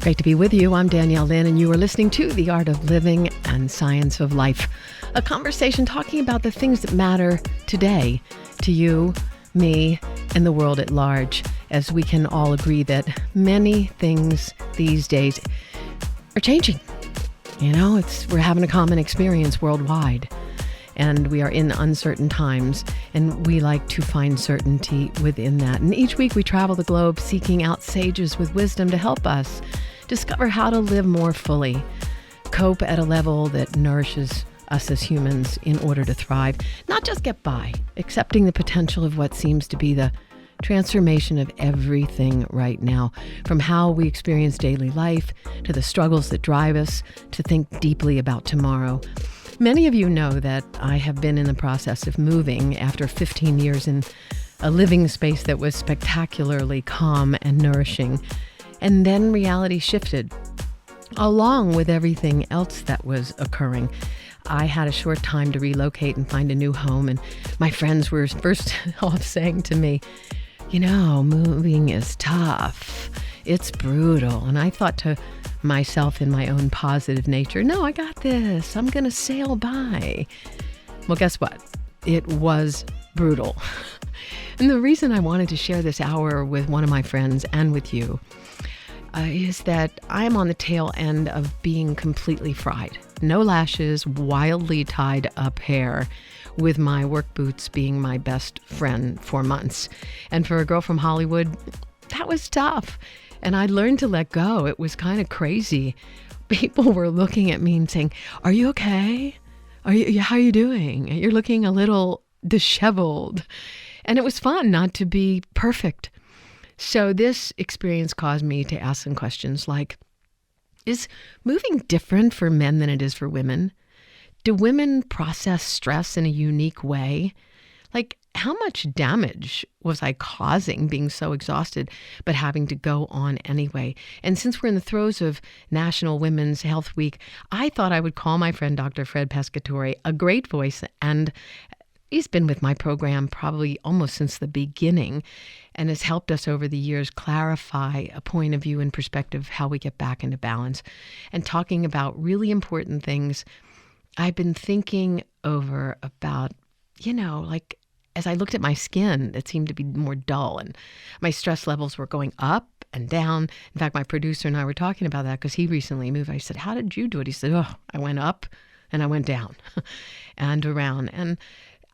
Great to be with you. I'm Danielle Lin, and you are listening to The Art of Living and Science of Life, a conversation talking about the things that matter today to you, me, and the world at large, as we can all agree that many things these days are changing. We're having a common experience worldwide, and we are in uncertain times, and we like to find certainty within that. And each week we travel the globe seeking out sages with wisdom to help us discover how to live more fully, cope at a level that nourishes us as humans in order to thrive, not just get by, accepting the potential of what seems to be the transformation of everything right now, from how we experience daily life to the struggles that drive us to think deeply about tomorrow. Many of you know that I have been in the process of moving after 15 years in a living space that was spectacularly calm and nourishing. And then reality shifted, along with everything else that was occurring. I had a short time to relocate and find a new home, and my friends were first off saying to me, moving is tough. It's brutal. And I thought to myself in my own positive nature, no, I got this. I'm going to sail by. Well, guess what? It was brutal. And the reason I wanted to share this hour with one of my friends and with you is that I am on the tail end of being completely fried. No lashes, wildly tied up hair, with my work boots being my best friend for months. And for a girl from Hollywood, that was tough. And I learned to let go. It was kind of crazy. People were looking at me and saying, "Are you okay? How are you doing? You're looking a little disheveled." And it was fun not to be perfect. So this experience caused me to ask some questions like, is moving different for men than it is for women? Do women process stress in a unique way? Like, how much damage was I causing being so exhausted, but having to go on anyway? And since we're in the throes of National Women's Health Week, I thought I would call my friend Dr. Fred Pescatore, a great voice, and he's been with my program probably almost since the beginning and has helped us over the years clarify a point of view and perspective, how we get back into balance. And talking about really important things I've been thinking over about, as I looked at my skin, it seemed to be more dull and my stress levels were going up and down. In fact, my producer and I were talking about that because he recently moved. I said, "How did you do it?" He said, "I went up and I went down and around." And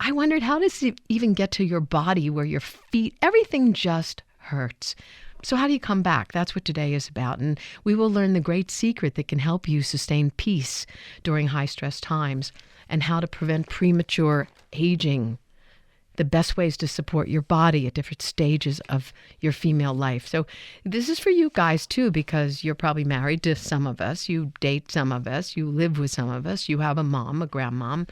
I wondered, how does it even get to your body where your feet, everything just hurts? So how do you come back? That's what today is about. And we will learn the great secret that can help you sustain peace during high stress times and how to prevent premature aging, the best ways to support your body at different stages of your female life. So this is for you guys too, because you're probably married to some of us, you date some of us, you live with some of us, you have a mom, a grandmom,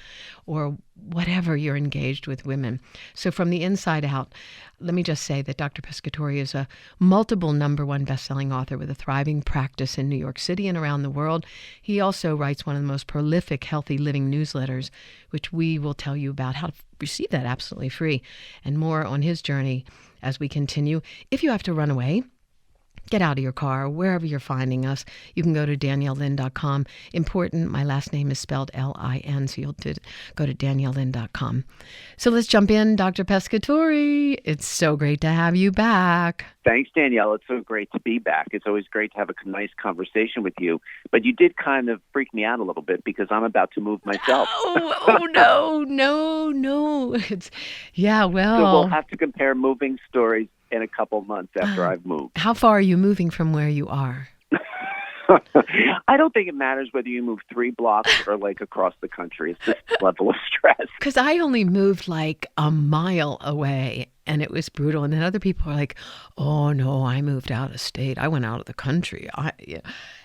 or whatever you're engaged with women. So from the inside out, let me just say that Dr. Pescatore is a multiple #1 best-selling author with a thriving practice in New York City and around the world. He also writes one of the most prolific healthy living newsletters, which we will tell you about how to receive that absolutely free, and more on his journey as we continue. If you have to run away, get out of your car, wherever you're finding us. You can go to daniellelin.com. Important, my last name is spelled L-I-N, so you'll go to daniellelin.com. So let's jump in. Dr. Pescatore, it's so great to have you back. Thanks, Danielle. It's so great to be back. It's always great to have a nice conversation with you. But you did kind of freak me out a little bit because I'm about to move myself. No. So we'll have to compare moving stories in a couple months after I've moved. How far are you moving from where you are? I don't think it matters whether you move 3 blocks or across the country. It's just level of stress. Because I only moved a mile away and it was brutal. And then other people are like, "Oh no, I moved out of state. I went out of the country."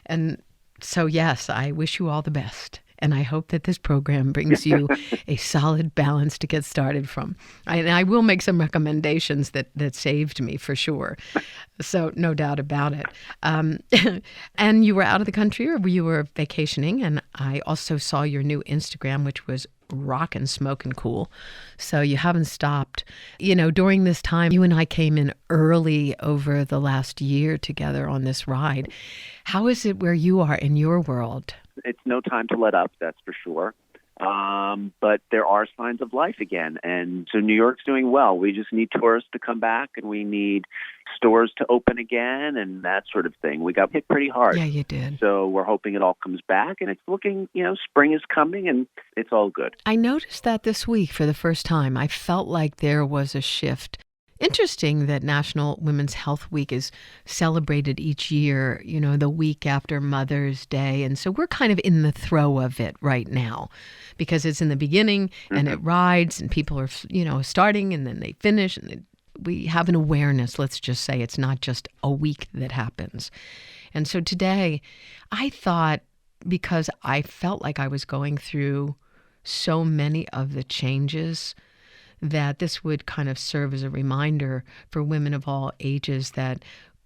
And so yes, I wish you all the best. And I hope that this program brings you a solid balance to get started from. I will make some recommendations that saved me for sure. So no doubt about it. And you were out of the country or you were vacationing. And I also saw your new Instagram, which was rockin', smoking cool. So you haven't stopped. During this time, you and I came in early over the last year together on this ride. How is it where you are in your world? It's no time to let up, that's for sure. But there are signs of life again. And so New York's doing well. We just need tourists to come back, and we need stores to open again and that sort of thing. We got hit pretty hard. Yeah, you did. So we're hoping it all comes back, and it's looking, spring is coming, and it's all good. I noticed that this week for the first time. I felt like there was a shift. Interesting that National Women's Health Week is celebrated each year, the week after Mother's Day. And so we're kind of in the throe of it right now because it's in the beginning and it rides and people are, starting and then they finish. And we have an awareness, let's just say it's not just a week that happens. And so today I thought, because I felt like I was going through so many of the changes, that this would kind of serve as a reminder for women of all ages that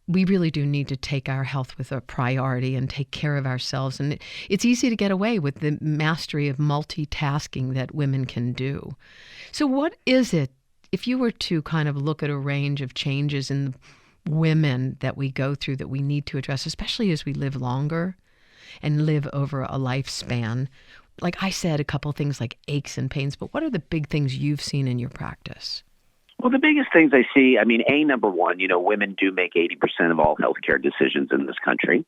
we really do need to take our health with a priority and take care of ourselves. And it's easy to get away with the mastery of multitasking that women can do. So what is it, if you were to kind of look at a range of changes in women that we go through that we need to address, especially as we live longer and live over a lifespan? Like I said, a couple of things like aches and pains, but what are the big things you've seen in your practice? Well, the biggest things I see, number one, women do make 80% of all healthcare decisions in this country.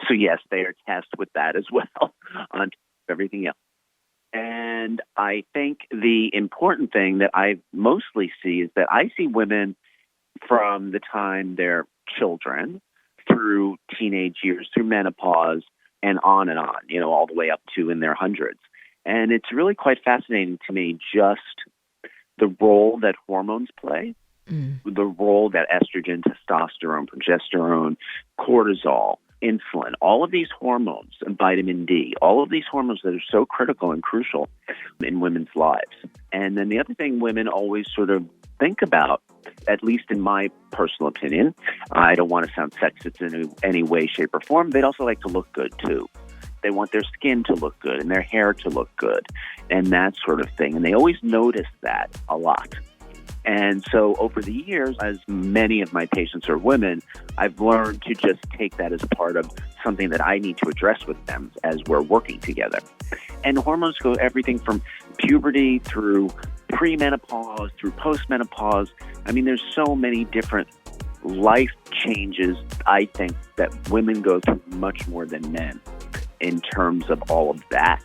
So yes, they are tasked with that as well on everything else. And I think the important thing that I mostly see is that I see women from the time they're children through teenage years, through menopause, and on, all the way up to in their hundreds. And it's really quite fascinating to me just the role that hormones play, the role that estrogen, testosterone, progesterone, cortisol, insulin, all of these hormones, and vitamin D, all of these hormones that are so critical and crucial in women's lives. And then the other thing women always sort of think about, at least in my personal opinion, I don't want to sound sexist in any way, shape, or form, they'd also like to look good too. They want their skin to look good and their hair to look good and that sort of thing. And they always notice that a lot. And so over the years, as many of my patients are women, I've learned to just take that as a part of something that I need to address with them as we're working together. And hormones go everything from puberty through premenopause, through postmenopause. There's so many different life changes, I think, that women go through much more than men in terms of all of that,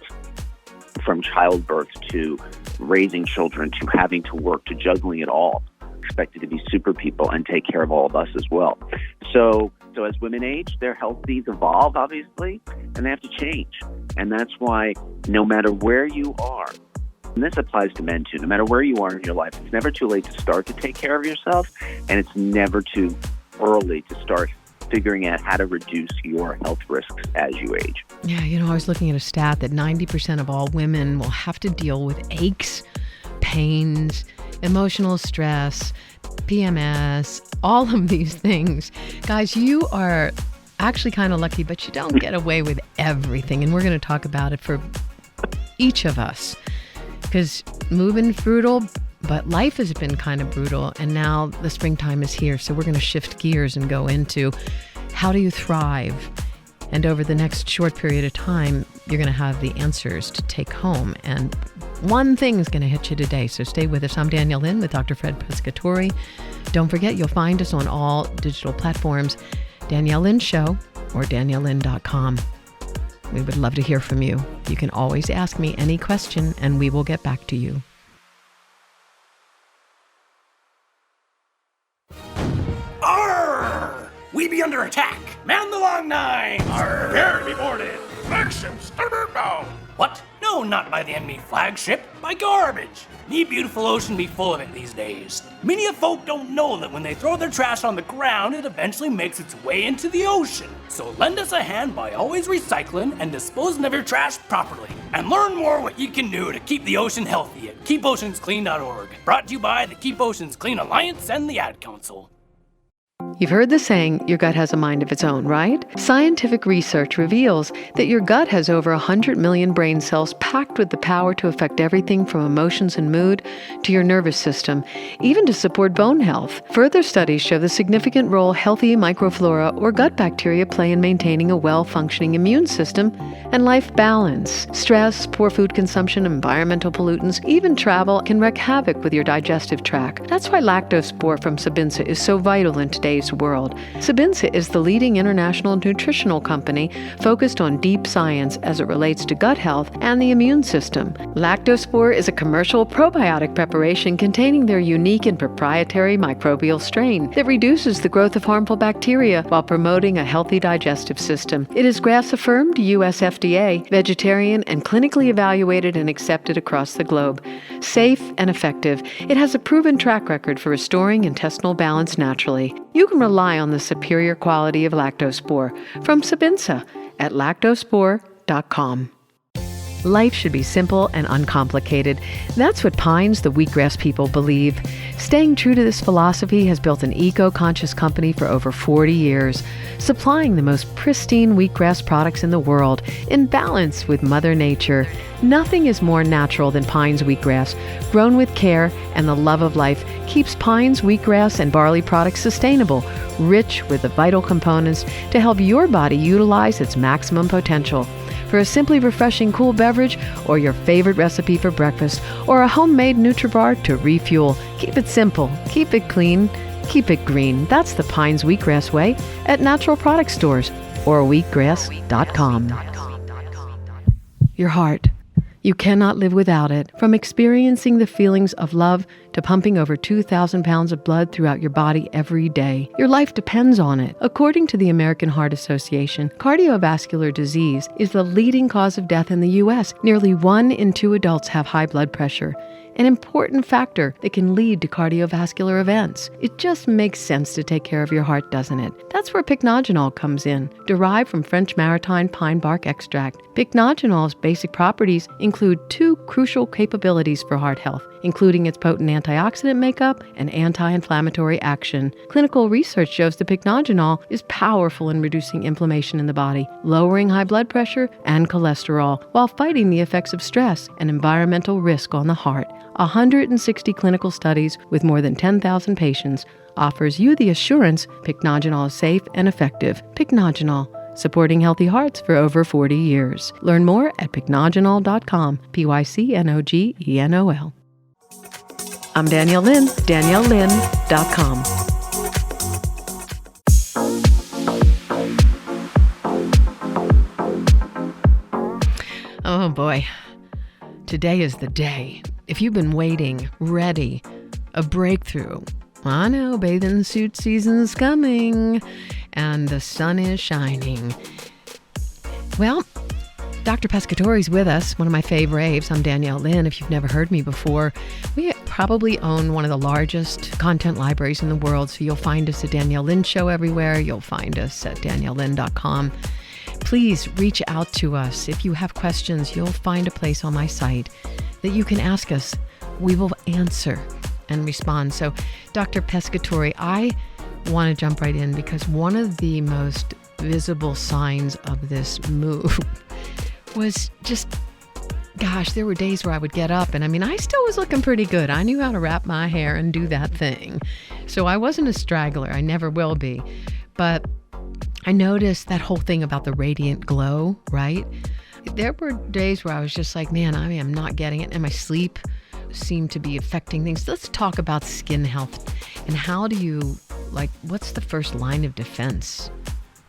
from childbirth to raising children to having to work to juggling it all, expected to be super people and take care of all of us as well. So as women age, their health needs evolve, obviously, and they have to change. And that's why no matter where you are, and this applies to men too, no matter where you are in your life, it's never too late to start to take care of yourself, and it's never too early to start figuring out how to reduce your health risks as you age. Yeah, I was looking at a stat that 90% of all women will have to deal with aches, pains, emotional stress, PMS, all of these things. Guys, you are actually kind of lucky, but you don't get away with everything. And we're going to talk about it for each of us, because moving brutal, but life has been kind of brutal, and now the springtime is here. So we're going to shift gears and go into how do you thrive? And over the next short period of time, you're going to have the answers to take home. And one thing is going to hit you today. So stay with us. I'm Danielle Lin with Dr. Fred Pescatori. Don't forget, you'll find us on all digital platforms, Danielle Lin Show or DanielleLin.com. We would love to hear from you. You can always ask me any question and we will get back to you. Arr! We be under attack. Man the long nine. Arr! Prepare to be boarded. Flagship, starboard bound. What? No, not by the enemy flagship. By garbage. Me beautiful ocean be full of it these days. Many of folk don't know that when they throw their trash on the ground, it eventually makes its way into the ocean. So lend us a hand by always recycling and disposing of your trash properly. And learn more what you can do to keep the ocean healthy at keepoceansclean.org. Brought to you by the Keep Oceans Clean Alliance and the Ad Council. You've heard the saying, your gut has a mind of its own, right? Scientific research reveals that your gut has over 100 million brain cells packed with the power to affect everything from emotions and mood to your nervous system, even to support bone health. Further studies show the significant role healthy microflora or gut bacteria play in maintaining a well-functioning immune system and life balance. Stress, poor food consumption, environmental pollutants, even travel can wreak havoc with your digestive tract. That's why Lactospore from Sabinsa is so vital in today's world. Sabinsa is the leading international nutritional company focused on deep science as it relates to gut health and the immune system. Lactospore is a commercial probiotic preparation containing their unique and proprietary microbial strain that reduces the growth of harmful bacteria while promoting a healthy digestive system. It is GRAS-affirmed, US FDA, vegetarian, and clinically evaluated and accepted across the globe. Safe and effective, it has a proven track record for restoring intestinal balance naturally. You can rely on the superior quality of Lactospore from Sabinsa at lactospore.com. Life should be simple and uncomplicated. That's what Pines, the wheatgrass people, believe. Staying true to this philosophy has built an eco-conscious company for over 40 years, supplying the most pristine wheatgrass products in the world in balance with Mother Nature. Nothing is more natural than Pines wheatgrass. Grown with care and the love of life keeps Pines wheatgrass and barley products sustainable, rich with the vital components to help your body utilize its maximum potential. For a simply refreshing cool beverage, or your favorite recipe for breakfast, or a homemade NutriBar to refuel, keep it simple, keep it clean, keep it green. That's the Pines Wheatgrass way at natural product stores or wheatgrass.com. Your heart. You cannot live without it. From experiencing the feelings of love to pumping over 2,000 pounds of blood throughout your body every day, your life depends on it. According to the American Heart Association, cardiovascular disease is the leading cause of death in the U.S. Nearly 1 in 2 adults have high blood pressure, an important factor that can lead to cardiovascular events. It just makes sense to take care of your heart, doesn't it? That's where Pycnogenol comes in, derived from French maritime pine bark extract. Pycnogenol's basic properties include 2 crucial capabilities for heart health, including its potent antioxidant makeup and anti-inflammatory action. Clinical research shows that Pycnogenol is powerful in reducing inflammation in the body, lowering high blood pressure and cholesterol, while fighting the effects of stress and environmental risk on the heart. 160 clinical studies with more than 10,000 patients offers you the assurance Pycnogenol is safe and effective. Pycnogenol, supporting healthy hearts for over 40 years. Learn more at pycnogenol.com, Pycnogenol. I'm Danielle Lin, DanielleLin.com. Oh boy, today is the day. If you've been waiting, ready, a breakthrough. I know, bathing suit season's coming and the sun is shining. Well, Dr. Pescatore's with us, one of my fave raves. I'm Danielle Lin. If you've never heard me before, we probably own one of the largest content libraries in the world. So you'll find us at Danielle Lin Show everywhere. You'll find us at DanielleLin.com. Please reach out to us. If you have questions, you'll find a place on my site that you can ask us. We will answer and respond. So, Dr. Pescatore, I want to jump right in because one of the most visible signs of this move was just, gosh, there were days where I would get up and I still was looking pretty good. I knew how to wrap my hair and do that thing. So I wasn't a straggler. I never will be. But I noticed that whole thing about the radiant glow, right? There were days where I was just like, man, I am not getting it. And my sleep seemed to be affecting things. Let's talk about skin health and how do you, what's the first line of defense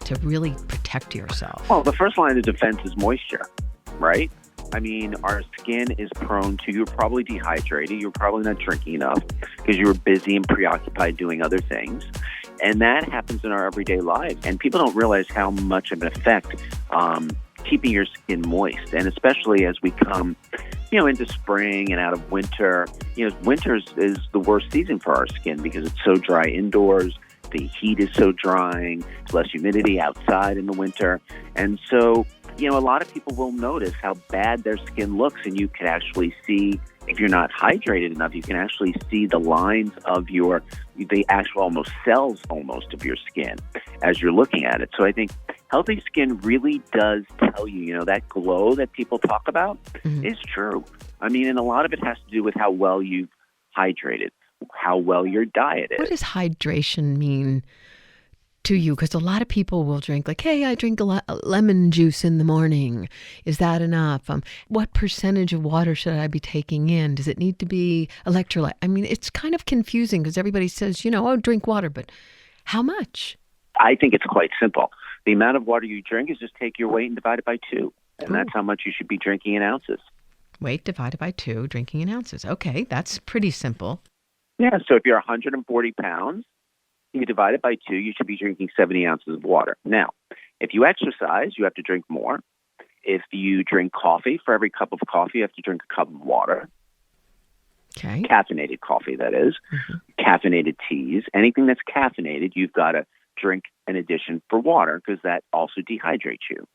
to really protect yourself? Well, the first line of defense is moisture, right? Our skin is prone to, you're probably dehydrated, you're probably not drinking enough because you were busy and preoccupied doing other things. And that happens in our everyday lives. And people don't realize how much of an effect keeping your skin moist. And especially as we come, into spring and out of winter, winter is the worst season for our skin because it's so dry indoors. The heat is so drying, less humidity outside in the winter. And so a lot of people will notice how bad their skin looks, and you can actually see, if you're not hydrated enough, you can actually see the lines of the actual almost cells almost of your skin as you're looking at it. So I think healthy skin really does tell you, that glow that people talk about is true. I mean, and a lot of it has to do with how well you've hydrated, how well your diet is. What does hydration mean to you? Because a lot of people will drink like, hey, I drink lemon juice in the morning. Is that enough? What percentage of water should I be taking in? Does it need to be electrolyte? I mean, it's kind of confusing because everybody says, drink water, but how much? I think it's quite simple. The amount of water you drink is just take your weight and divide it by 2. And that's how much you should be drinking in ounces. Weight divided by 2, drinking in ounces. Okay, that's pretty simple. Yeah, so if you're 140 pounds, you divide it by 2, you should be drinking 70 ounces of water. Now, if you exercise, you have to drink more. If you drink coffee, for every cup of coffee, you have to drink a cup of water. Okay. Caffeinated coffee, that is. Caffeinated teas. Anything that's caffeinated, you've got to drink an addition for water because that also dehydrates you.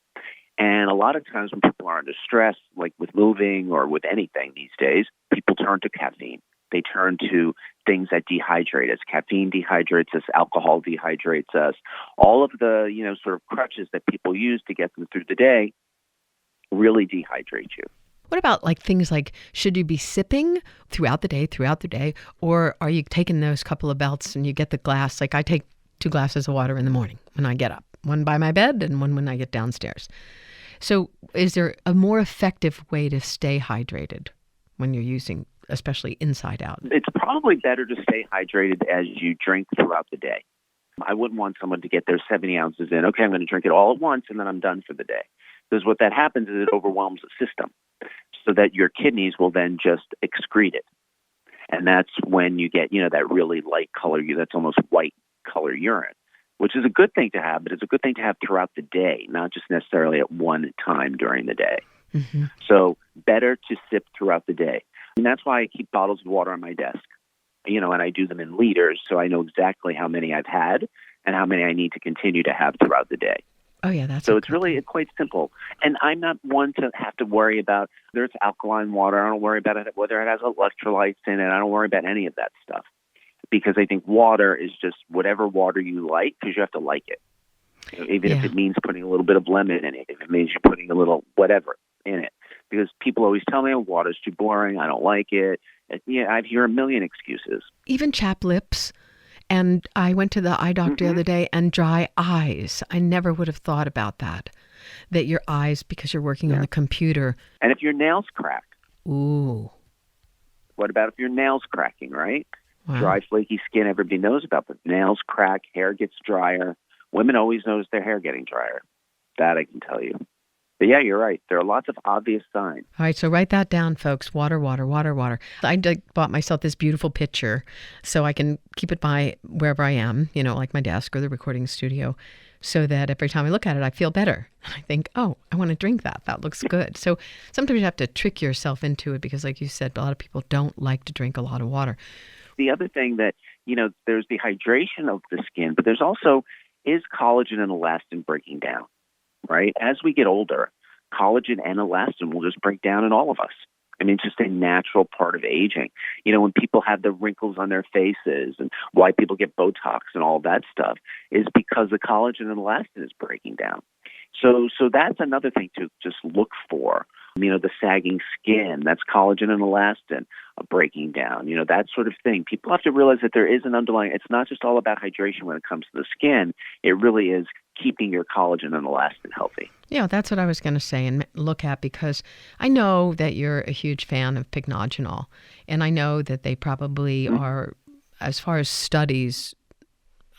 And a lot of times when people are under stress, like with moving or with anything these days, people turn to caffeine. They turn to things that dehydrate us. Caffeine dehydrates us. Alcohol dehydrates us. All of the, sort of crutches that people use to get them through the day really dehydrate you. What about things like, should you be sipping throughout the day, or are you taking those couple of belts and you get the glass? Like I take 2 glasses of water in the morning when I get up, one by my bed and one when I get downstairs. So is there a more effective way to stay hydrated when you're using, especially inside out? It's probably better to stay hydrated as you drink throughout the day. I wouldn't want someone to get their 70 ounces in. Okay, I'm going to drink it all at once and then I'm done for the day. Because what that happens is it overwhelms the system so that your kidneys will then just excrete it. And that's when you get, that really light color, that's almost white color urine, which is a good thing to have, but it's a good thing to have throughout the day, not just necessarily at one time during the day. So better to sip throughout the day. And that's why I keep bottles of water on my desk, and I do them in liters, so I know exactly how many I've had and how many I need to continue to have throughout the day. Oh, yeah, that's so it's really quite simple. And I'm not one to have to worry about whether it's alkaline water. I don't worry about it, whether it has electrolytes in it. I don't worry about any of that stuff because I think water is just whatever water you like because you have to like it. Even if it means putting a little bit of lemon in it, if it means you're putting a little whatever in it. Because people always tell me, water's too boring, I don't like it. I hear a million excuses. Even chapped lips. And I went to the eye doctor the other day, and dry eyes. I never would have thought about that your eyes, because you're working on the computer. And if your nails crack. Ooh. What about if your nails cracking, right? Wow. Dry, flaky skin, everybody knows about, but nails crack, hair gets drier. Women always notice their hair getting drier. That I can tell you. But yeah, you're right. There are lots of obvious signs. All right, so write that down, folks. Water, water, water, water. I bought myself this beautiful pitcher so I can keep it by wherever I am, like my desk or the recording studio, so that every time I look at it, I feel better. And I think, I want to drink that. That looks good. So sometimes you have to trick yourself into it because, like you said, a lot of people don't like to drink a lot of water. The other thing that, there's the hydration of the skin, but there's also, is collagen and elastin breaking down? Right? As we get older, collagen and elastin will just break down in all of us. I mean, it's just a natural part of aging. When people have the wrinkles on their faces and why people get Botox and all that stuff is because the collagen and elastin is breaking down. So that's another thing to just look for. The sagging skin, that's collagen and elastin breaking down, that sort of thing. People have to realize that there is an underlying, it's not just all about hydration when it comes to the skin. It really is keeping your collagen and elastin healthy. Yeah, that's what I was going to say and look at, because I know that you're a huge fan of Pycnogenol, and I know that they probably are, as far as studies,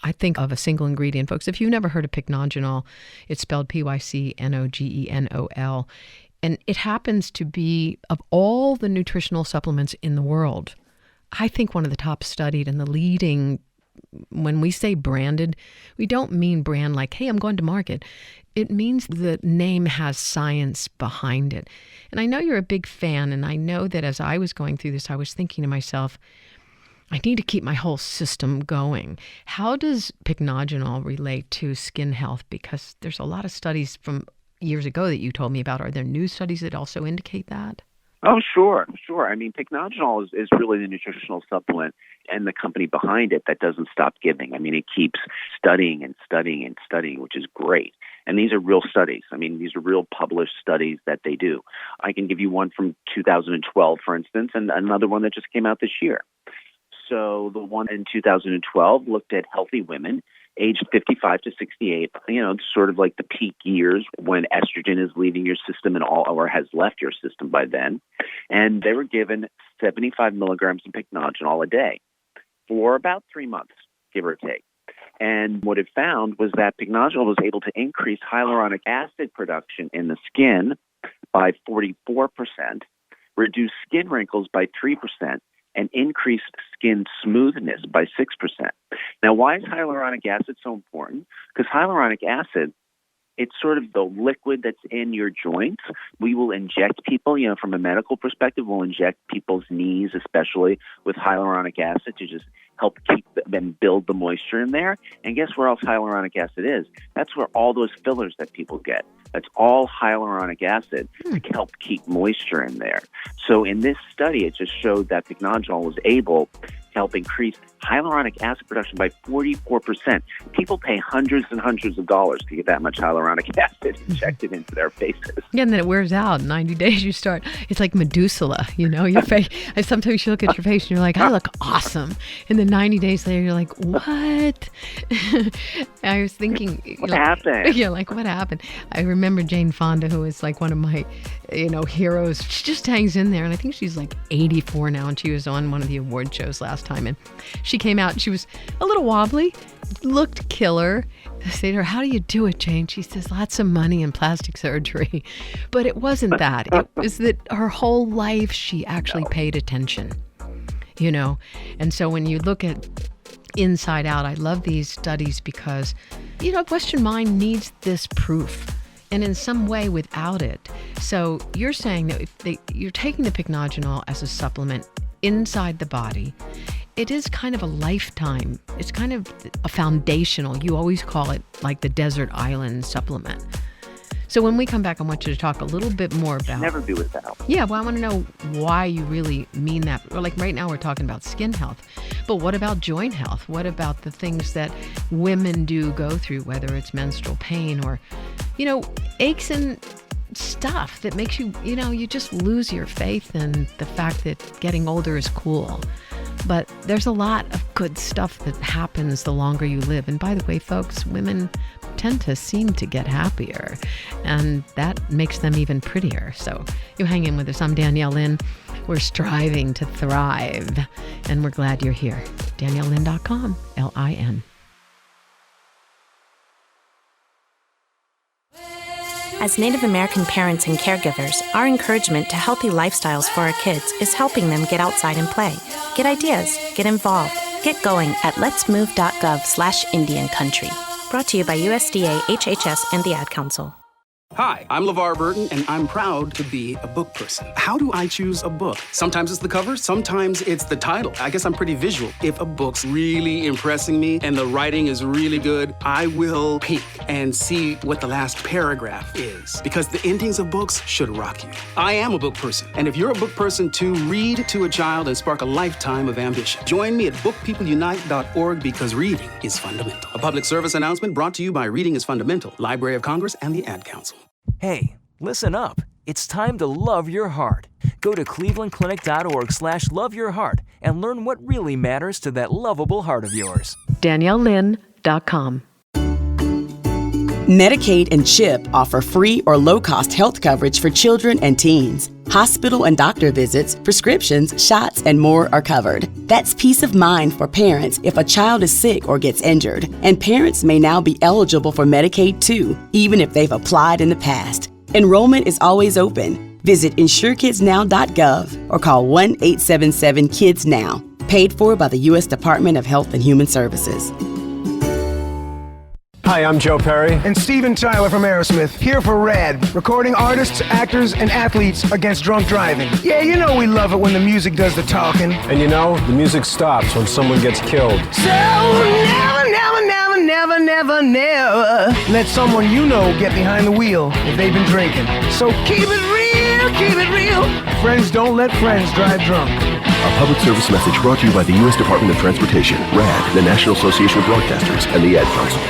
I think of a single ingredient. Folks, if you've never heard of Pycnogenol, it's spelled Pycnogenol. And it happens to be, of all the nutritional supplements in the world, I think one of the top studied and the leading. When we say branded, we don't mean brand like, hey, I'm going to market. It means the name has science behind it. And I know you're a big fan, and I know that as I was going through this, I was thinking to myself, I need to keep my whole system going. How does Pycnogenol relate to skin health? Because there's a lot of studies from years ago that you told me about. Are there new studies that also indicate that? Oh, sure. I mean, Pycnogenol is really the nutritional supplement and the company behind it that doesn't stop giving. I mean, it keeps studying and studying and studying, which is great. And these are real studies. I mean, these are real published studies that they do. I can give you one from 2012, for instance, and another one that just came out this year. So the one in 2012 looked at healthy women aged 55 to 68, sort of like the peak years when estrogen is leaving your system or has left your system by then. And they were given 75 milligrams of Pycnogenol a day for about 3 months, give or take. And what it found was that Pycnogenol was able to increase hyaluronic acid production in the skin by 44%, reduce skin wrinkles by 3%, and increase skin smoothness by 6%. Now, why is hyaluronic acid so important? Because hyaluronic acid, it's sort of the liquid that's in your joints. We will inject people, from a medical perspective, we'll inject people's knees, especially with hyaluronic acid to just help keep them build the moisture in there. And guess where else hyaluronic acid is? That's where all those fillers that people get. That's all hyaluronic acid to help keep moisture in there. So in this study, it just showed that Pycnogenol was able to help increase hyaluronic acid production by 44%. People pay hundreds and hundreds of dollars to get that much hyaluronic acid injected into their faces. Yeah, and then it wears out. In 90 days, it's like Medusa, your face. Sometimes you look at your face and you're like, I look awesome. And then 90 days later, you're like, what? I was thinking. What happened? Yeah, like what happened? I remember Jane Fonda, who is like one of my, heroes. She just hangs in there. And I think she's like 84 now. And she was on one of the award shows last time. And she came out and she was a little wobbly, looked killer. I say to her, how do you do it, Jane? She says, lots of money and plastic surgery. But it wasn't that. It was that her whole life she actually paid attention, And so when you look at Inside Out, I love these studies because, Western mind needs this proof. And in some way without it. So you're saying that if you're taking the Pycnogenol as a supplement inside the body, it is kind of a lifetime. It's kind of a foundational. You always call it like the desert island supplement. So when we come back, I want you to talk a little bit more about... Never be without. Yeah, well, I want to know why you really mean that. Like right now we're talking about skin health, but what about joint health? What about the things that women do go through, whether it's menstrual pain or, aches and stuff that makes you, you just lose your faith in the fact that getting older is cool. But there's a lot of good stuff that happens the longer you live. And by the way, folks, women tend to seem to get happier, and that makes them even prettier. So you hang in with us. I'm Danielle Lin. We're striving to thrive, and we're glad you're here. DanielleLin.com, L-I-N. As Native American parents and caregivers, our encouragement to healthy lifestyles for our kids is helping them get outside and play. Get ideas, get involved, get going at letsmove.gov/Indian Country. Brought to you by USDA, HHS, and the Ad Council. Hi, I'm LeVar Burton, and I'm proud to be a book person. How do I choose a book? Sometimes it's the cover, sometimes it's the title. I guess I'm pretty visual. If a book's really impressing me and the writing is really good, I will peek and see what the last paragraph is, because the endings of books should rock you. I am a book person, and if you're a book person too, read to a child and spark a lifetime of ambition. Join me at bookpeopleunite.org, because reading is fundamental. A public service announcement brought to you by Reading is Fundamental, Library of Congress, and the Ad Council. Hey, listen up. It's time to love your heart. Go to clevelandclinic.org/loveyourheart and learn what really matters to that lovable heart of yours. DanielleLin.com. Medicaid and CHIP offer free or low-cost health coverage for children and teens. Hospital and doctor visits, prescriptions, shots, and more are covered. That's peace of mind for parents if a child is sick or gets injured. And parents may now be eligible for Medicaid too, even if they've applied in the past. Enrollment is always open. Visit InsureKidsNow.gov or call 1-877-KIDS-NOW. Paid for by the U.S. Department of Health and Human Services. Hi, I'm Joe Perry. And Steven Tyler from Aerosmith, here for RAD, recording artists, actors, and athletes against drunk driving. Yeah, we love it when the music does the talking. And the music stops when someone gets killed. So never never, never let someone you know get behind the wheel if they've been drinking. So keep it real, keep it real. Friends don't let friends drive drunk. A public service message brought to you by the U.S. Department of Transportation, RAD, the National Association of Broadcasters, and the Ad Council.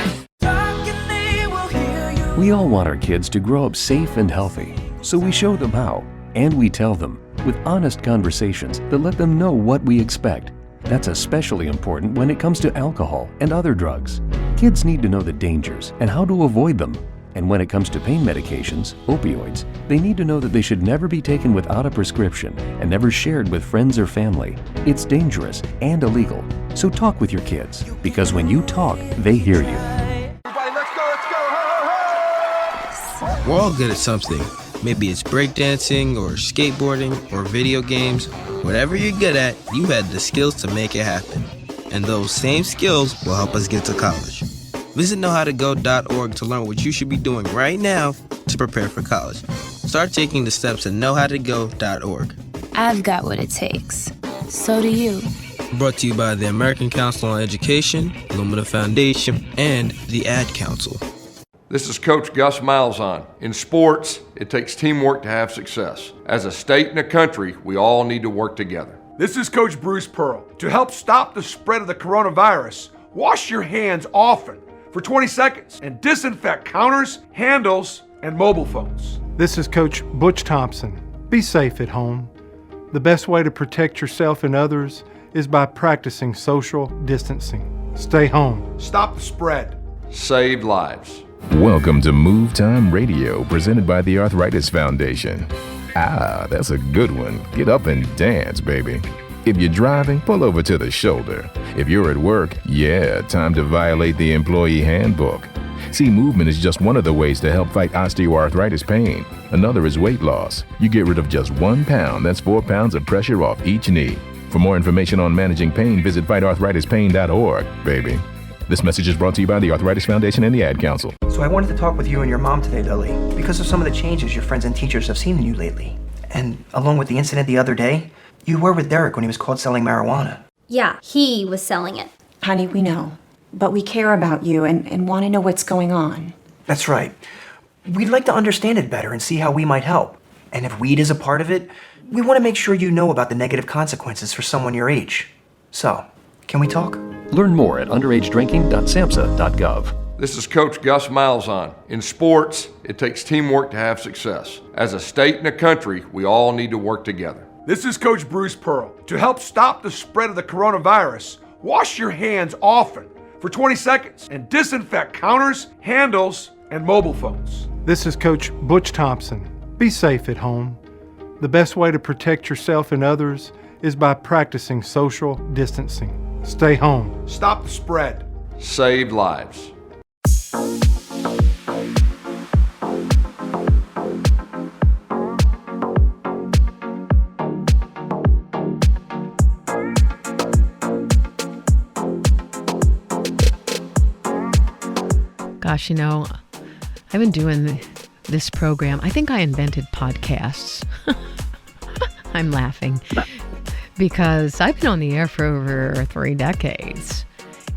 We all want our kids to grow up safe and healthy, so we show them how, and we tell them with honest conversations that let them know what we expect. That's especially important when it comes to alcohol and other drugs. Kids need to know the dangers and how to avoid them. And when it comes to pain medications, opioids, they need to know that they should never be taken without a prescription and never shared with friends or family. It's dangerous and illegal. So talk with your kids, because when you talk, they hear you. Everybody, let's go, let's go. Ho, ho. We're all good at something. Maybe it's breakdancing or skateboarding or video games. Whatever you're good at, you had the skills to make it happen. And those same skills will help us get to college. Visit knowhowtogo.org to learn what you should be doing right now to prepare for college. Start taking the steps at knowhowtogo.org. I've got what it takes. So do you. Brought to you by the American Council on Education, Lumina Foundation, and the Ad Council. This is Coach Gus Malzahn. In sports, it takes teamwork to have success. As a state and a country, we all need to work together. This is Coach Bruce Pearl. To help stop the spread of the coronavirus, wash your hands often for 20 seconds and disinfect counters, handles, and mobile phones. This is Coach Butch Thompson. Be safe at home. The best way to protect yourself and others is by practicing social distancing. Stay home. Stop the spread. Save lives. Welcome to Move Time Radio, presented by the Arthritis Foundation. Ah, that's a good one. Get up and dance, baby. If you're driving, pull over to the shoulder. If you're at work, yeah, time to violate the employee handbook. See, movement is just one of the ways to help fight osteoarthritis pain. Another is weight loss. You get rid of just 1 pound, that's 4 pounds of pressure off each knee. For more information on managing pain, visit fightarthritispain.org, baby. This message is brought to you by the Arthritis Foundation and the Ad Council. So I wanted to talk with you and your mom today, Lily, because of some of the changes your friends and teachers have seen in you lately. And along with the incident the other day, you were with Derek when he was caught selling marijuana. Yeah, he was selling it. Honey, we know. But we care about you and want to know what's going on. That's right. We'd like to understand it better and see how we might help. And if weed is a part of it, we want to make sure you know about the negative consequences for someone your age. So, can we talk? Learn more at underagedrinking.samhsa.gov. This is Coach Gus Malzahn. In sports, it takes teamwork to have success. As a state and a country, we all need to work together. This is Coach Bruce Pearl. To help stop the spread of the coronavirus, wash your hands often for 20 seconds and disinfect counters, handles, and mobile phones. This is Coach Butch Thompson. Be safe at home. The best way to protect yourself and others is by practicing social distancing. Stay home. Stop the spread. Save lives. Gosh, you know, I've been doing this program. I think I invented podcasts. I'm laughing because I've been on the air for over 3 decades.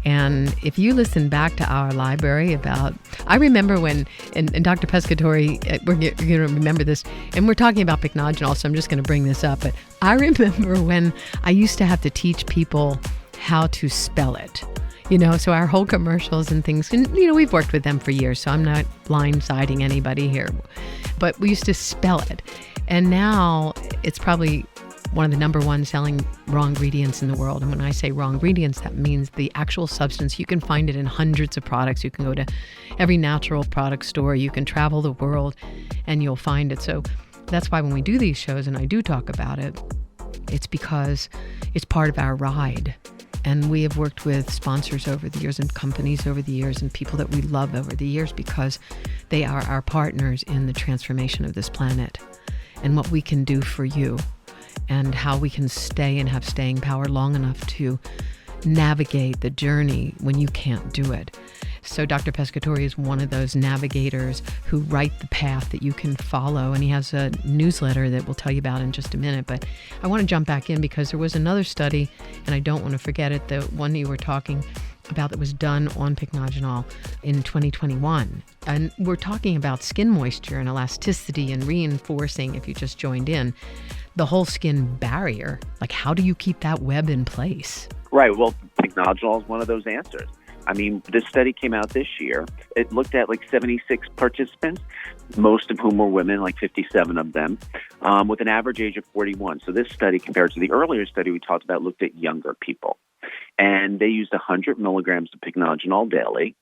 And if you listen back to our library I remember when, and Dr. Pescatore, we're going to remember this, and we're talking about Pycnogenol, so I'm just going to bring this up, but I remember when I used to have to teach people how to spell it. You know, so our whole commercials and things, and, you know, we've worked with them for years, so I'm not blindsiding anybody here. But we used to spell it. And now it's probably one of the number 1 selling raw ingredients in the world. And when I say raw ingredients, that means the actual substance. You can find it in hundreds of products. You can go to every natural product store. You can travel the world and you'll find it. So that's why when we do these shows and I do talk about it, it's because it's part of our ride. And we have worked with sponsors over the years and companies over the years and people that we love over the years because they are our partners in the transformation of this planet and what we can do for you and how we can stay and have staying power long enough to navigate the journey when you can't do it. So Dr. Pescatore is one of those navigators who write the path that you can follow, and he has a newsletter that we'll tell you about in just a minute. But I want to jump back in because there was another study, and I don't want to forget it, the one you were talking about that was done on Pycnogenol in 2021. And we're talking about skin moisture and elasticity and reinforcing, if you just joined in, the whole skin barrier. Like, how do you keep that web in place? Right. Well, Pycnogenol is one of those answers. I mean, this study came out this year. It looked at like 76 participants, most of whom were women, like 57 of them, with an average age of 41. So this study, compared to the earlier study we talked about, looked at younger people. And they used 100 milligrams of Pycnogenol daily.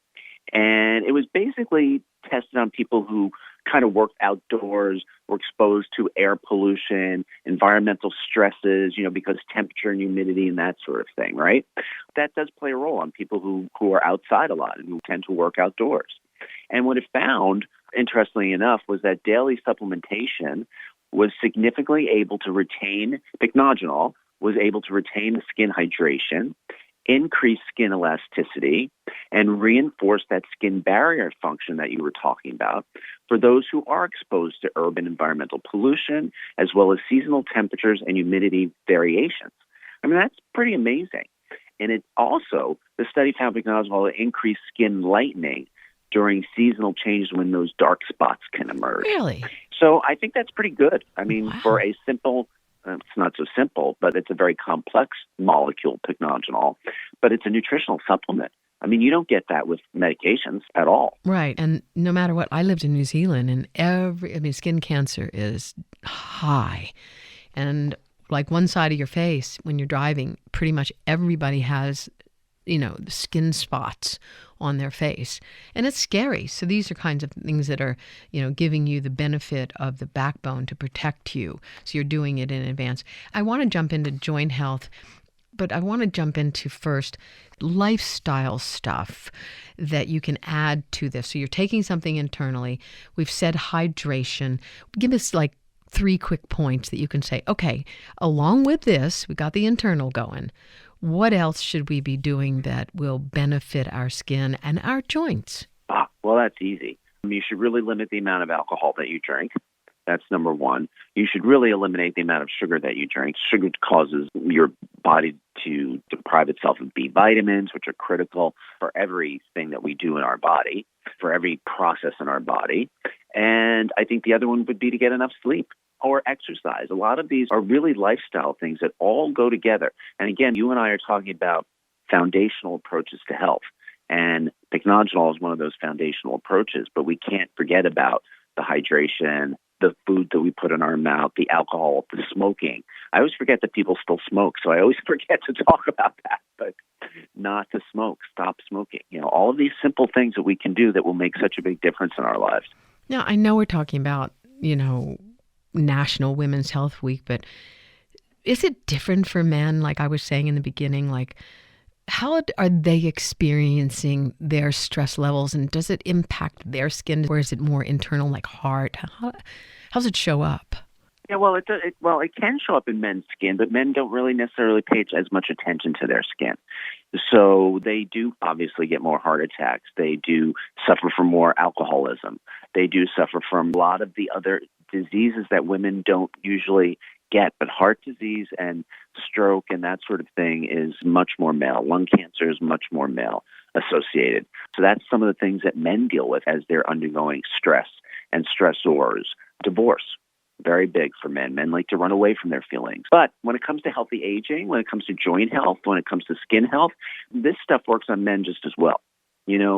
And it was basically tested on people who kind of worked outdoors, were exposed to air pollution, environmental stresses, because temperature and humidity and that sort of thing, right? That does play a role on people who are outside a lot and who tend to work outdoors. And what it found, interestingly enough, was that daily supplementation was significantly able to retain Pycnogenol, was able to retain the skin hydration, increase skin elasticity, and reinforce that skin barrier function that you were talking about for those who are exposed to urban environmental pollution, as well as seasonal temperatures and humidity variations. I mean, that's pretty amazing. And it also, the study found Pycnogenol increased skin lightening during seasonal changes when those dark spots can emerge. Really? So I think that's pretty good. I mean, for a simple, it's not so simple, but it's a very complex molecule, Pycnogenol, but it's a nutritional supplement. I mean, you don't get that with medications at all. Right. And no matter what, I lived in New Zealand, and skin cancer is high. And like one side of your face, when you're driving, pretty much everybody has, skin spots on their face. And it's scary. So these are kinds of things that are, giving you the benefit of the backbone to protect you. So you're doing it in advance. I want to jump into joint health, but I want to jump into first lifestyle stuff that you can add to this. So you're taking something internally. We've said hydration. Give us like 3 quick points that you can say, okay, along with this, we got the internal going. What else should we be doing that will benefit our skin and our joints? Well, that's easy. You should really limit the amount of alcohol that you drink. That's number one. You should really eliminate the amount of sugar that you drink. Sugar causes your body to deprive itself of B vitamins, which are critical for everything that we do in our body, for every process in our body. And I think the other one would be to get enough sleep or exercise. A lot of these are really lifestyle things that all go together. And again, you and I are talking about foundational approaches to health. And Pycnogenol is one of those foundational approaches, but we can't forget about the hydration, the food that we put in our mouth, the alcohol, the smoking. I always forget that people still smoke, so I always forget to talk about that, but not to smoke, stop smoking. All of these simple things that we can do that will make such a big difference in our lives. Now, I know we're talking about, National Women's Health Week, but is it different for men? Like I was saying in the beginning, like how are they experiencing their stress levels, and does it impact their skin, or is it more internal, like heart? How does it show up? Yeah, well, it can show up in men's skin, but men don't really necessarily pay as much attention to their skin. So they do obviously get more heart attacks. They do suffer from more alcoholism. They do suffer from a lot of the other diseases that women don't usually get, but heart disease and stroke and that sort of thing is much more male. Lung cancer is much more male associated. So that's some of the things that men deal with as they're undergoing stress and stressors. Divorce, very big for men. Men like to run away from their feelings. But when it comes to healthy aging, when it comes to joint health, when it comes to skin health, this stuff works on men just as well.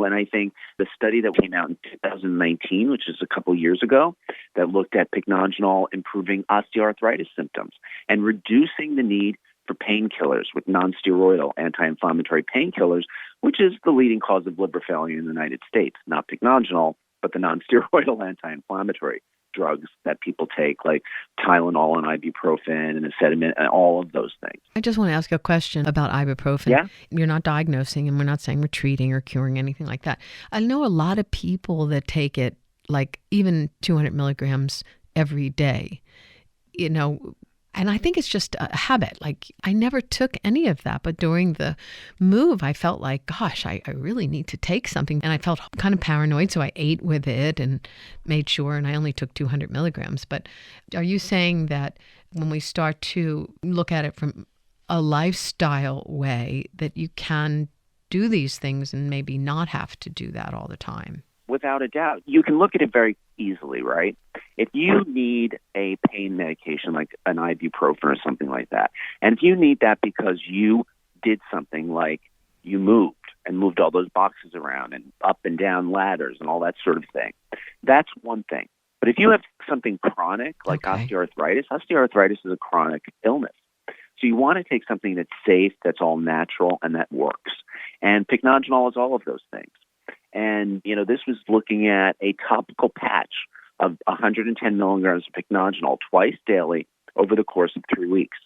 And I think the study that came out in 2019, which is a couple years ago, that looked at Pycnogenol improving osteoarthritis symptoms and reducing the need for painkillers with nonsteroidal anti-inflammatory painkillers, which is the leading cause of liver failure in the United States. Not Pycnogenol, but the nonsteroidal anti-inflammatory drugs that people take, like Tylenol and ibuprofen and acetaminophen and all of those things. I just want to ask a question about ibuprofen. Yeah? You're not diagnosing, and we're not saying we're treating or curing anything like that. I know a lot of people that take it, like even 200 milligrams every day, and I think it's just a habit. Like I never took any of that, but during the move, I felt like, gosh, I really need to take something. And I felt kind of paranoid, so I ate with it and made sure, and I only took 200 milligrams. But are you saying that when we start to look at it from a lifestyle way, that you can do these things and maybe not have to do that all the time? Without a doubt. You can look at it very easily, right? If you need a pain medication like an ibuprofen or something like that, and if you need that because you did something like you moved all those boxes around and up and down ladders and all that sort of thing, that's one thing. But if you have something chronic like osteoarthritis is a chronic illness. So you want to take something that's safe, that's all natural, and that works. And Pycnogenol is all of those things. And, this was looking at a topical patch of 110 milligrams of Pycnogenol twice daily over the course of 3 weeks.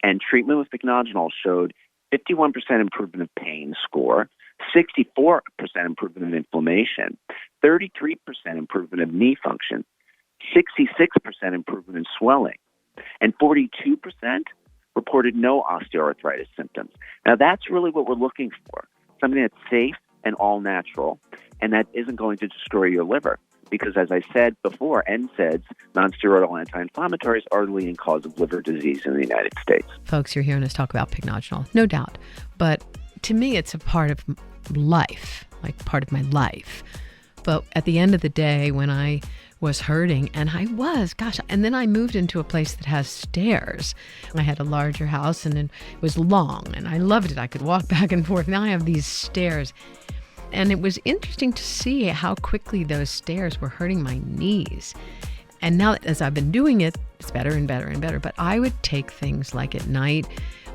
And treatment with Pycnogenol showed 51% improvement of pain score, 64% improvement in inflammation, 33% improvement of knee function, 66% improvement in swelling, and 42% reported no osteoarthritis symptoms. Now, that's really what we're looking for, something that's safe and all natural, and that isn't going to destroy your liver. Because as I said before, NSAIDs, nonsteroidal anti-inflammatories, are the leading cause of liver disease in the United States. Folks, you're hearing us talk about Pycnogenol, no doubt. But to me, it's a part of life, like part of my life. But at the end of the day, when I was hurting, and and then I moved into a place that has stairs. I had a larger house, and it was long, and I loved it. I could walk back and forth. Now I have these stairs. And it was interesting to see how quickly those stairs were hurting my knees. And now, as I've been doing it, it's better and better and better. But I would take things like at night,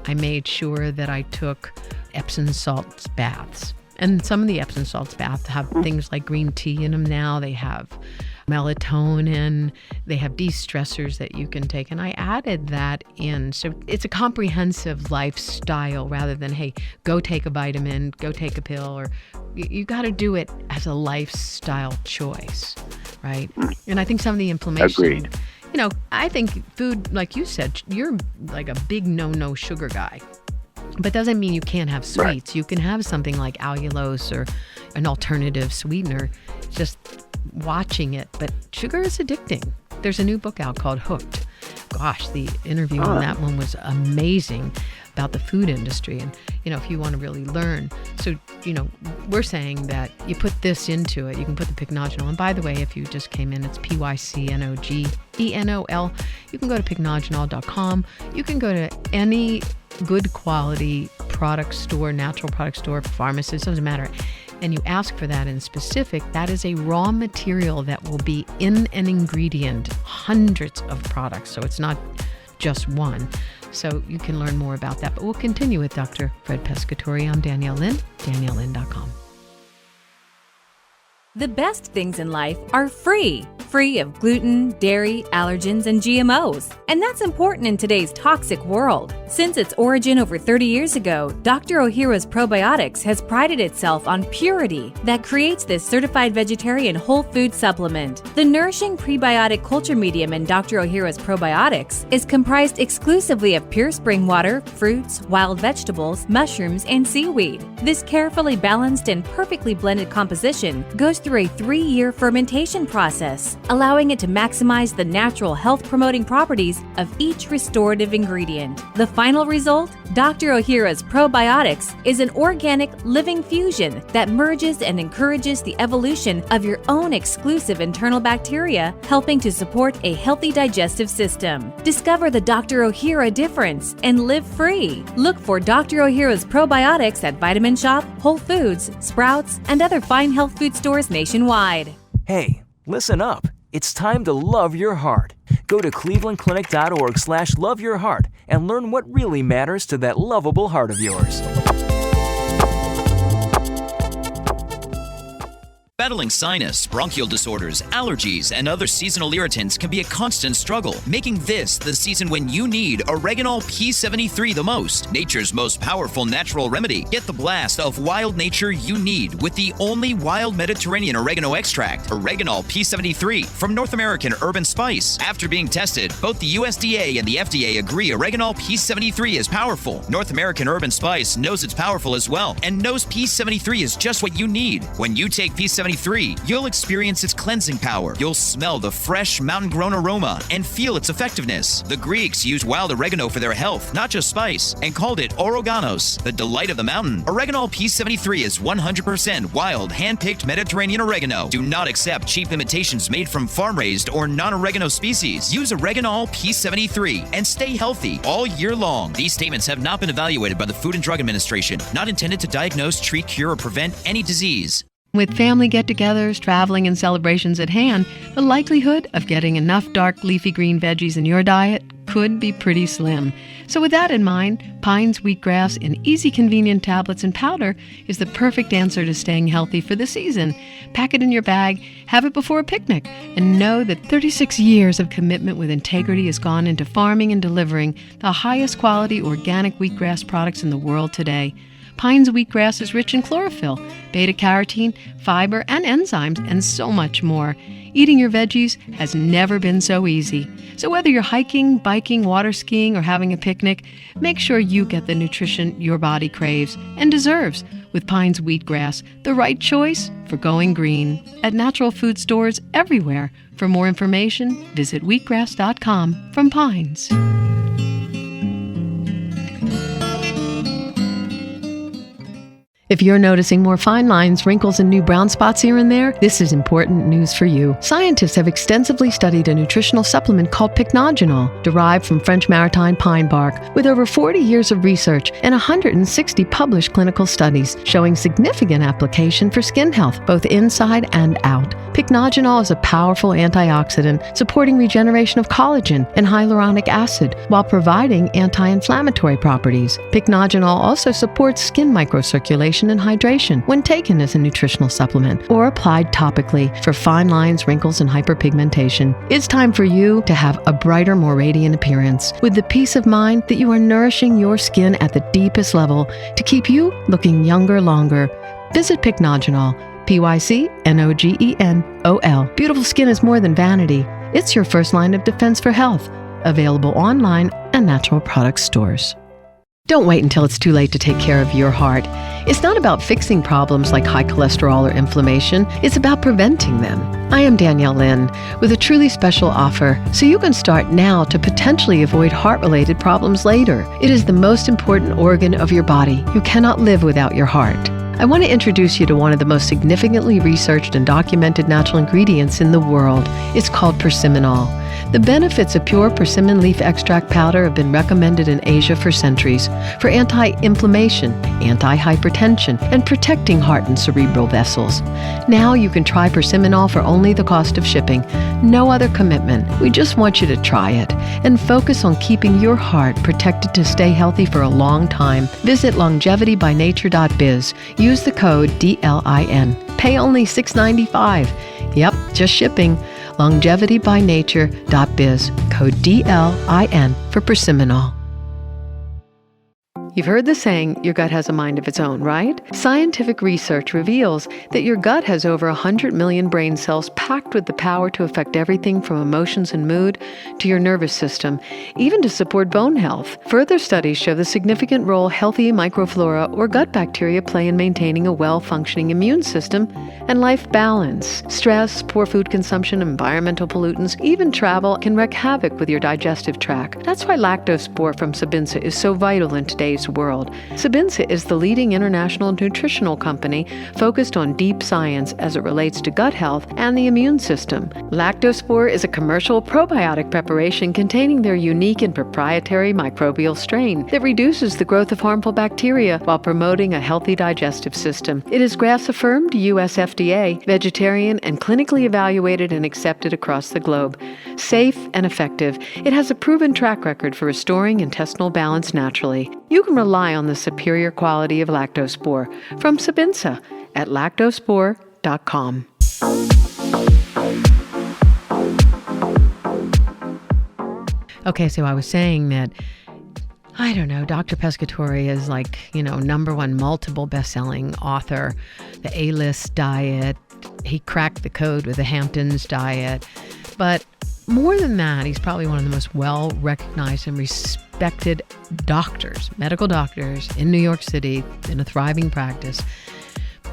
I made sure that I took Epsom salts baths. And some of the Epsom salts baths have things like green tea in them now. They have melatonin. They have de-stressors that you can take. And I added that in. So it's a comprehensive lifestyle rather than, hey, go take a vitamin, go take a pill, or you got to do it as a lifestyle choice, right? And I think some of the inflammation. Agreed. I think food, like you said, you're like a big no sugar guy. But doesn't mean you can't have sweets. Right. You can have something like allulose or an alternative sweetener, just watching it. But sugar is addicting. There's a new book out called Hooked. Gosh, the interview on that one was amazing about the food industry. And, if you want to really learn. So, we're saying that you put this into it. You can put the Pycnogenol. And by the way, if you just came in, it's Pycnogenol. You can go to pycnogenol.com. You can go to any good quality product store, natural product store, pharmacist, doesn't matter. And you ask for that in specific, that is a raw material that will be in an ingredient, hundreds of products. So it's not just one. So you can learn more about that. But we'll continue with Dr. Fred Pescatore. I'm Danielle Lin, DanielleLin.com. The best things in life are free of gluten, dairy, allergens, and GMOs. And that's important in today's toxic world. Since its origin over 30 years ago, Dr. Ohhira's Probiotics has prided itself on purity that creates this certified vegetarian whole food supplement. The nourishing prebiotic culture medium in Dr. Ohhira's Probiotics is comprised exclusively of pure spring water, fruits, wild vegetables, mushrooms, and seaweed. This carefully balanced and perfectly blended composition goes through a 3-year fermentation process, allowing it to maximize the natural health-promoting properties of each restorative ingredient. The final result? Dr. Ohhira's Probiotics is an organic, living fusion that merges and encourages the evolution of your own exclusive internal bacteria, helping to support a healthy digestive system. Discover the Dr. Ohhira difference and live free. Look for Dr. Ohhira's Probiotics at Vitamin Shoppe, Whole Foods, Sprouts, and other fine health food stores nationwide. Hey, listen up. It's time to love your heart. Go to clevelandclinic.org/loveyourheart and learn what really matters to that lovable heart of yours. Battling sinus, bronchial disorders, allergies, and other seasonal irritants can be a constant struggle, making this the season when you need Oregonol P73 the most, nature's most powerful natural remedy. Get the blast of wild nature you need with the only wild Mediterranean oregano extract, Oregonol P73 from North American Herb & Spice. After being tested, both the USDA and the FDA agree Oregonol P73 is powerful. North American Herb & Spice knows it's powerful as well and knows P73 is just what you need. When you take P73 P73, you'll experience its cleansing power. You'll smell the fresh mountain-grown aroma and feel its effectiveness. The Greeks used wild oregano for their health, not just spice, and called it oreganos, the delight of the mountain. Oreganol P73 is 100% wild, hand-picked Mediterranean oregano. Do not accept cheap imitations made from farm-raised or non-oregano species. Use Oreganol P73 and stay healthy all year long. These statements have not been evaluated by the Food and Drug Administration, not intended to diagnose, treat, cure, or prevent any disease. With family get-togethers, traveling, and celebrations at hand, the likelihood of getting enough dark leafy green veggies in your diet could be pretty slim. So with that in mind, Pines wheatgrass in easy, convenient tablets and powder is the perfect answer to staying healthy for the season. Pack it in your bag, have it before a picnic, and know that 36 years of commitment with integrity has gone into farming and delivering the highest quality organic wheatgrass products in the world today. Pines wheatgrass is rich in chlorophyll, beta-carotene, fiber, and enzymes, and so much more. Eating your veggies has never been so easy. So whether you're hiking, biking, water skiing, or having a picnic, make sure you get the nutrition your body craves and deserves with Pines wheatgrass, the right choice for going green. At natural food stores everywhere. For more information, visit wheatgrass.com from Pines. If you're noticing more fine lines, wrinkles, and new brown spots here and there, this is important news for you. Scientists have extensively studied a nutritional supplement called Pycnogenol, derived from French maritime pine bark, with over 40 years of research and 160 published clinical studies showing significant application for skin health, both inside and out. Pycnogenol is a powerful antioxidant supporting regeneration of collagen and hyaluronic acid while providing anti-inflammatory properties. Pycnogenol also supports skin microcirculation and hydration when taken as a nutritional supplement or applied topically for fine lines, wrinkles, and hyperpigmentation. It's time for you to have a brighter, more radiant appearance with the peace of mind that you are nourishing your skin at the deepest level to keep you looking younger longer. Visit Pycnogenol, Pycnogenol. Beautiful skin is more than vanity. It's your first line of defense for health. Available online and natural products stores. Don't wait until it's too late to take care of your heart. It's not about fixing problems like high cholesterol or inflammation. It's about preventing them. I am Danielle Lin with a truly special offer so you can start now to potentially avoid heart-related problems later. It is the most important organ of your body. You cannot live without your heart. I want to introduce you to one of the most significantly researched and documented natural ingredients in the world. It's called persimmon. The benefits of pure persimmon leaf extract powder have been recommended in Asia for centuries for anti-inflammation, anti-hypertension, and protecting heart and cerebral vessels. Now you can try persimmon for only the cost of shipping. No other commitment. We just want you to try it and focus on keeping your heart protected to stay healthy for a long time. Visit longevitybynature.biz. Use the code DLIN. Pay only $6.95. Yep, just shipping. longevitybynature.biz. Code DLIN for persimmon. You've heard the saying, your gut has a mind of its own, right? Scientific research reveals that your gut has over 100 million brain cells packed with the power to affect everything from emotions and mood to your nervous system, even to support bone health. Further studies show the significant role healthy microflora or gut bacteria play in maintaining a well-functioning immune system and life balance. Stress, poor food consumption, environmental pollutants, even travel can wreak havoc with your digestive tract. That's why lactospore from Sabinsa is so vital in today's world. Sabinsa is the leading international nutritional company focused on deep science as it relates to gut health and the immune system. Lactospore is a commercial probiotic preparation containing their unique and proprietary microbial strain that reduces the growth of harmful bacteria while promoting a healthy digestive system. It is GRAS-affirmed, US FDA, vegetarian, and clinically evaluated and accepted across the globe. Safe and effective, it has a proven track record for restoring intestinal balance naturally. You can rely on the superior quality of lactospore from Sabinsa at lactospore.com. Okay, so I was saying that, I don't know, Dr. Pescatore is like, #1 multiple best-selling author, the A-list diet. He cracked the code with the Hamptons diet. But more than that, he's probably one of the most well-recognized and respected doctors, medical doctors in New York City in a thriving practice.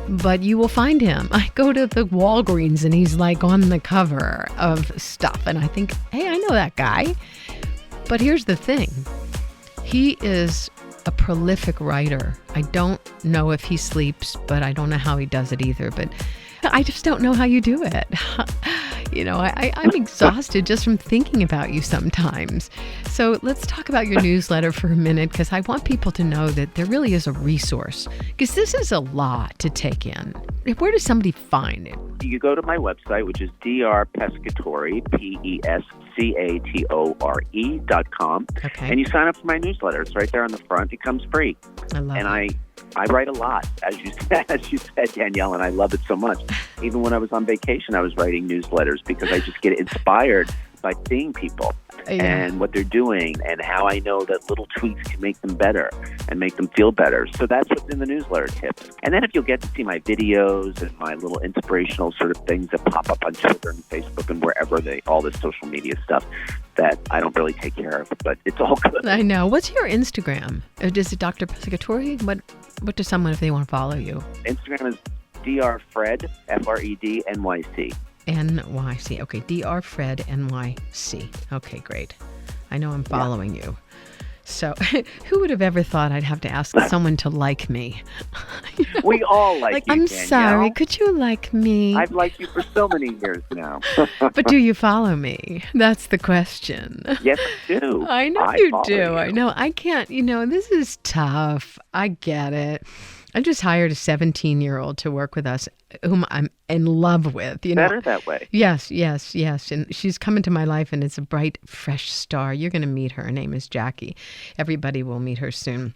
but you will find him. I go to the Walgreens and he's like on the cover of stuff. And I think, hey, I know that guy. But here's the thing. He is a prolific writer. I don't know if he sleeps, but I don't know how he does it either. But I just don't know how you do it. I'm exhausted just from thinking about you sometimes. So let's talk about your newsletter for a minute, because I want people to know that there really is a resource, because this is a lot to take in. Where does somebody find it? You go to my website, which is drpescatore, PESCATORE.com, and you sign up for my newsletter. It's right there on the front. It comes free. I love it. And I write a lot, as you said, Danielle, and I love it so much. Even when I was on vacation, I was writing newsletters because I just get inspired by seeing people and what they're doing, and how I know that little tweaks can make them better and make them feel better. So that's what's in the newsletter tips. And then if you'll get to see my videos and my little inspirational sort of things that pop up on Twitter and Facebook and wherever all the social media stuff that I don't really take care of, but it's all good. I know. What's your Instagram? Is it Dr. Pescatore? What does someone, if they want to follow you? Instagram is drfred, FRED, NYC. NYC. Okay, drfred, NYC. Okay, great. I know I'm following you. So who would have ever thought I'd have to ask someone to like me? We all like you, I'm Danielle. sorry. Could you like me? I've liked you for so many years now. But do you follow me? That's the question. Yes, I do. I know you do. I know. I can't, this is tough. I get it. I just hired a 17-year-old to work with us, whom I'm in love with. Better that way. Yes. And she's come into my life, and it's a bright, fresh star. You're going to meet her. Her name is Jackie. Everybody will meet her soon.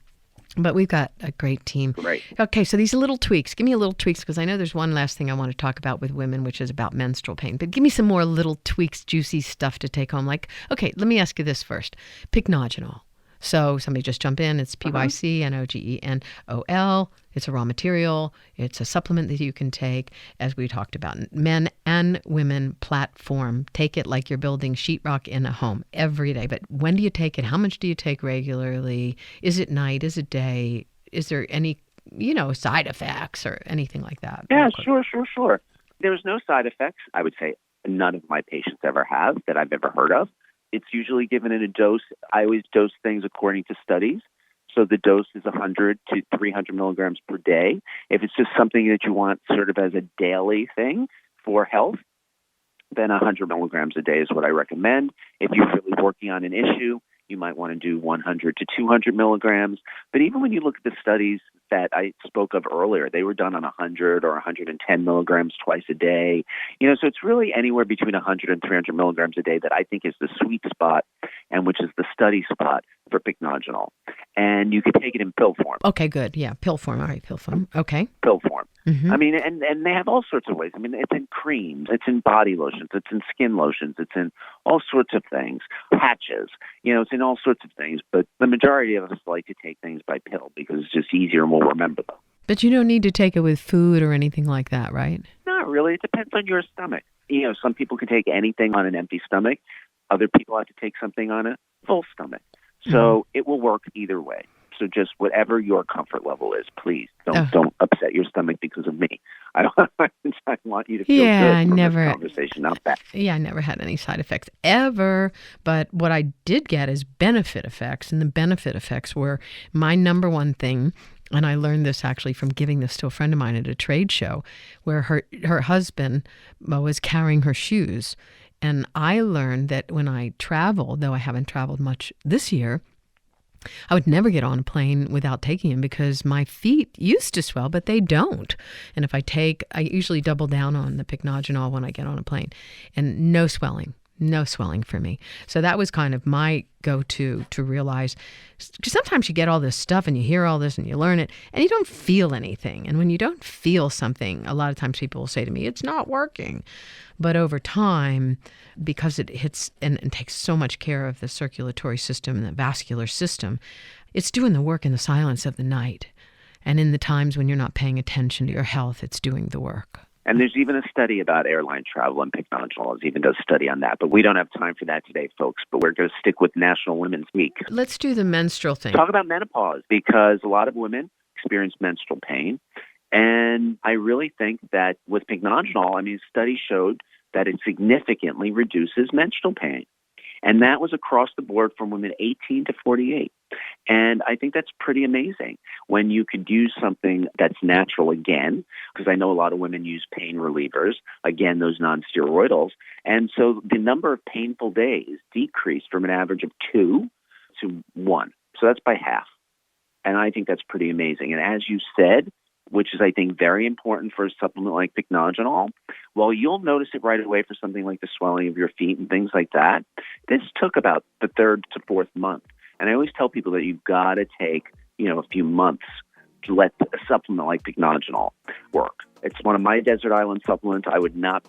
But we've got a great team. Great. Okay, so these little tweaks. Give me a little tweaks, because I know there's one last thing I want to talk about with women, which is about menstrual pain. But give me some more little tweaks, juicy stuff to take home. Like, okay, let me ask you this first. Pycnogenol. So somebody just jump in. It's Pycnogenol. It's a raw material. It's a supplement that you can take, as we talked about. Men and women platform. Take it like you're building sheetrock in a home every day. But when do you take it? How much do you take regularly? Is it night? Is it day? Is there any, side effects or anything like that? Yeah, sure. There's no side effects. I would say none of my patients ever have that I've ever heard of. It's usually given in a dose. I always dose things according to studies. So the dose is 100 to 300 milligrams per day. If it's just something that you want sort of as a daily thing for health, then 100 milligrams a day is what I recommend. If you're really working on an issue, you might want to do 100 to 200 milligrams. But even when you look at the studies that I spoke of earlier, they were done on 100 or 110 milligrams twice a day. So it's really anywhere between 100 and 300 milligrams a day that I think is the sweet spot, and which is the study spot for Pycnogenol. And you can take it in pill form. Okay, good. Yeah, pill form. All right, pill form. Okay. Pill form. Mm-hmm. I mean, and they have all sorts of ways. I mean, it's in creams, it's in body lotions, it's in skin lotions, it's in all sorts of things, patches, it's in all sorts of things. But the majority of us like to take things by pill because it's just easier and we'll remember them. But you don't need to take it with food or anything like that, right? Not really. It depends on your stomach. Some people can take anything on an empty stomach. Other people have to take something on a full stomach. So it will work either way. So just whatever your comfort level is, please don't upset your stomach because of me. I want you to feel good from this conversation, not bad. Yeah, I never had any side effects ever. But what I did get is benefit effects, and the benefit effects were my number one thing. And I learned this actually from giving this to a friend of mine at a trade show, where her husband was carrying her shoes. And I learned that when I travel, though I haven't traveled much this year, I would never get on a plane without taking them because my feet used to swell, but they don't. And if I usually double down on the Pycnogenol when I get on a plane, and no swelling for me. So that was kind of my go-to to realize, because sometimes you get all this stuff and you hear all this and you learn it and you don't feel anything. And when you don't feel something, a lot of times people will say to me, it's not working. But over time, because it hits and takes so much care of the circulatory system and the vascular system, it's doing the work in the silence of the night. And in the times when you're not paying attention to your health, it's doing the work. And there's even a study about airline travel, and Pycnogenol even does study on that. But we don't have time for that today, folks. But we're going to stick with National Women's Week. Let's do the menstrual thing. Talk about menopause, because a lot of women experience menstrual pain. And I really think that with Pycnogenol, studies showed that it significantly reduces menstrual pain. And that was across the board from women 18 to 48. And I think that's pretty amazing when you could use something that's natural again, because I know a lot of women use pain relievers, again, those non-steroidals. And so the number of painful days decreased from an average of 2 to 1. So that's by half. And I think that's pretty amazing. And as you said, which is, I think, very important for a supplement like Pycnogenol, while you'll notice it right away for something like the swelling of your feet and things like that, this took about the 3rd to 4th month. And I always tell people that you've got to take, a few months to let a supplement like Pycnogenol work. It's one of my desert island supplements. I would not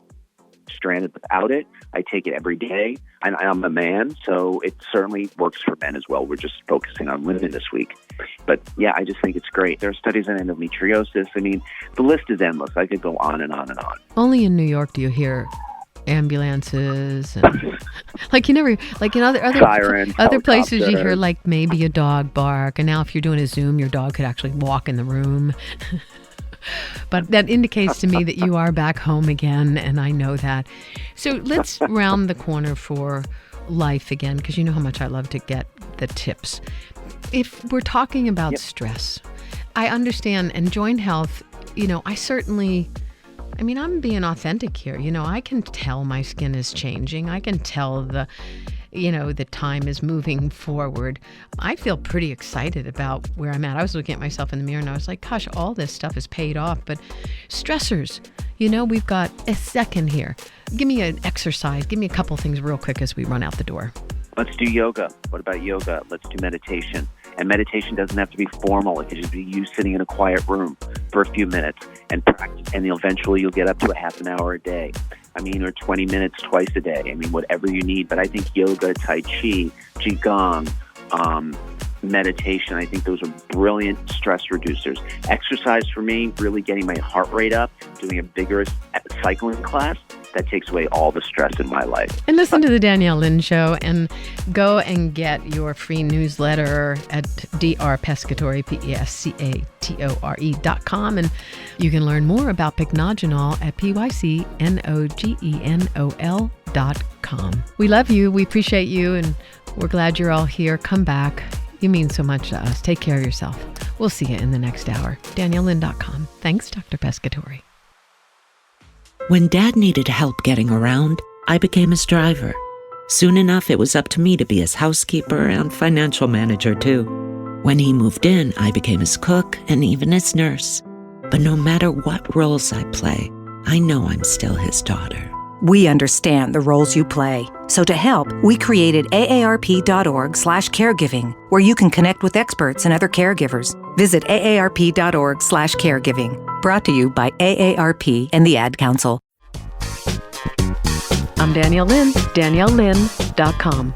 stranded without it. I take it every day. I'm a man, so it certainly works for men as well. We're just focusing on women this week. But yeah, I just think it's great. There are studies on endometriosis. The list is endless. I could go on and on and on. Only in New York do you hear ambulances and in other sirens, other places you hear maybe a dog bark, and now if you're doing a Zoom, your dog could actually walk in the room. But that indicates to me that you are back home again, and I know that. So let's round the corner for life again, because you know how much I love to get the tips. If we're talking about stress, I understand, and joint health, I certainly, I'm being authentic here. I can tell my skin is changing. I can tell the time is moving forward. I feel pretty excited about where I'm at. I was looking at myself in the mirror and I was like, gosh, all this stuff is paid off. But stressors, we've got a second here. Give me an exercise. Give me a couple things real quick as we run out the door. Let's do yoga. What about yoga? Let's do meditation. And meditation doesn't have to be formal. It could just be you sitting in a quiet room for a few minutes and practice. And eventually you'll get up to a half an hour a day. Or 20 minutes twice a day. Whatever you need. But I think yoga, Tai Chi, Qigong, meditation, I think those are brilliant stress reducers. Exercise for me, really getting my heart rate up, doing a vigorous cycling class, that takes away all the stress in my life. And listen to the Danielle Lin Show and go and get your free newsletter at drpescatore, PESCATORE.com. And you can learn more about Pycnogenol at PYCNOGENOL.com. We love you. We appreciate you. And we're glad you're all here. Come back. You mean so much to us. Take care of yourself. We'll see you in the next hour. DanielleLin.com. Thanks, Dr. Pescatore. When Dad needed help getting around, I became his driver. Soon enough, it was up to me to be his housekeeper and financial manager, too. When he moved in, I became his cook and even his nurse. But no matter what roles I play, I know I'm still his daughter. We understand the roles you play. So to help, we created aarp.org/caregiving, where you can connect with experts and other caregivers. Visit aarp.org/caregiving. Brought to you by AARP and the Ad Council. I'm Danielle Lin, DanielleLin.com.